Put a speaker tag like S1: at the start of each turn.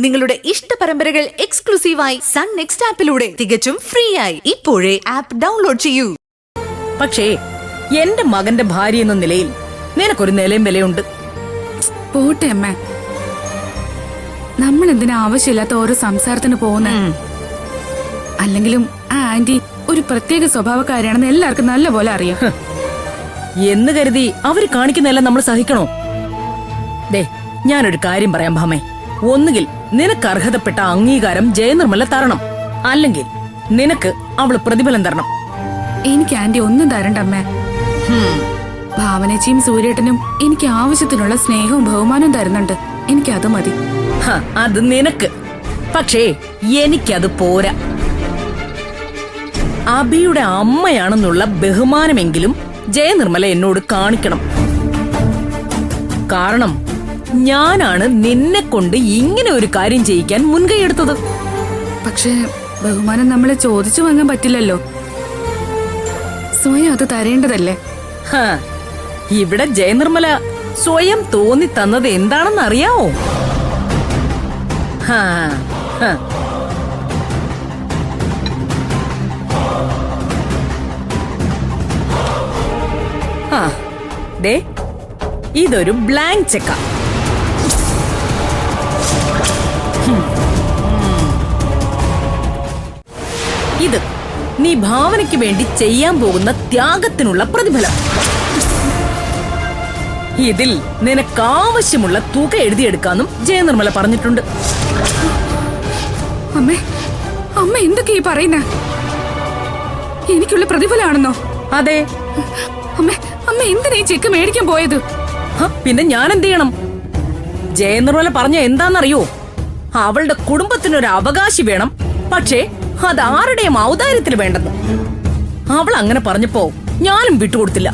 S1: നിങ്ങളുടെ ഇഷ്ട പരമ്പരകൾ എക്സ്ക്ലൂസീവായി സൺ നെക്സ്റ്റ് ആപ്പിലൂടെ തികച്ചും ഫ്രീ ആയി ഇപ്പോഴേ ആപ്പ് ഡൗൺലോഡ് ചെയ്യൂ.
S2: പക്ഷേ എന്റെ മകന്റെ ഭാര്യ എന്ന നിലയിൽ നിനക്കൊരു നിലയും വിലയുണ്ട്.
S3: പോട്ടെ അമ്മ, നമ്മൾ എന്തിനാ ആവശ്യമില്ലാത്ത ഓരോ സംസാരത്തിന് പോകുന്ന? അല്ലെങ്കിലും ആ ആന്റി ഒരു പ്രത്യേക സ്വഭാവക്കാരിയാണെന്ന് എല്ലാവർക്കും നല്ലപോലെ അറിയാം.
S2: എന്ന് കരുതി അവര് കാണിക്കുന്നതെല്ലാം നമ്മൾ സഹിക്കണോ? ദേ, ഞാനൊരു കാര്യം പറയാം ഭാമേ. ഒന്നുകിൽ നിനക്ക് അർഹതപ്പെട്ട അംഗീകാരം ജയനിർമ്മല തരണം, അല്ലെങ്കിൽ നിനക്ക് അവള് പ്രതിഫലം തരണം.
S3: എനിക്ക് ആന്റി ഒന്നും തരണ്ട അമ്മ. ഭാവനച്ചിയും സൂര്യേട്ടനും എനിക്ക് ആവശ്യത്തിനുള്ള സ്നേഹവും ബഹുമാനവും തരുന്നുണ്ട്. എനിക്കത് മതി.
S2: അത് നിനക്ക്. പക്ഷേ എനിക്കത് പോരാ. അബിയുടെ അമ്മയാണെന്നുള്ള ബഹുമാനമെങ്കിലും ജയനിർമ്മല എന്നോട് കാണിക്കണം. കാരണം ഞാനാണ് നിന്നെ കൊണ്ട് ഇങ്ങനെ ഒരു കാര്യം ചെയ്യിക്കാൻ മുൻകൈയെടുത്തത്.
S3: പക്ഷേ ബഹുമാനം നമ്മളെ ചോദിച്ചു വാങ്ങാൻ പറ്റില്ലല്ലോ. സ്വയം അത് തരേണ്ടതല്ലേ?
S2: ഇവിടെ ജയനിർമ്മല സ്വയം തോന്നി തന്നത് എന്താണെന്ന് അറിയാവോ? ദേ, ഇതൊരു ബ്ലാങ്ക് ചെക്കാ. ഇത് നീ ഭാവനയ്ക്ക് വേണ്ടി ചെയ്യാൻ പോകുന്ന ത്യാഗത്തിനുള്ള പ്രതിഫലം. ഇതിൽ നിനക്കാവശ്യമുള്ള തുക എഴുതിയെടുക്കാന്നും ജയനിർമ്മല പറഞ്ഞിട്ടുണ്ട്.
S3: അമ്മേ, അമ്മ എന്തൊക്കെയാ ഈ പറയുന്ന? എനിക്കുള്ള പ്രതിഫലമാണെന്നോ?
S2: അതെ.
S3: അമ്മേ, അമ്മ എന്തിനാ ഈ ചെക്ക് മേടിക്കാൻ പോയത്?
S2: പിന്നെ ഞാൻ എന്ത് ചെയ്യണം? ജയനിർമ്മല പറഞ്ഞ എന്താന്നറിയോ? അവളുടെ കുടുംബത്തിനൊരു അവകാശി വേണം, പക്ഷേ അത് ആരുടെയും ഔദാര്യത്തിൽ വേണ്ടെന്ന്. അവൾ അങ്ങനെ പറഞ്ഞപ്പോ ഞാനും വിട്ടുകൊടുത്തില്ല.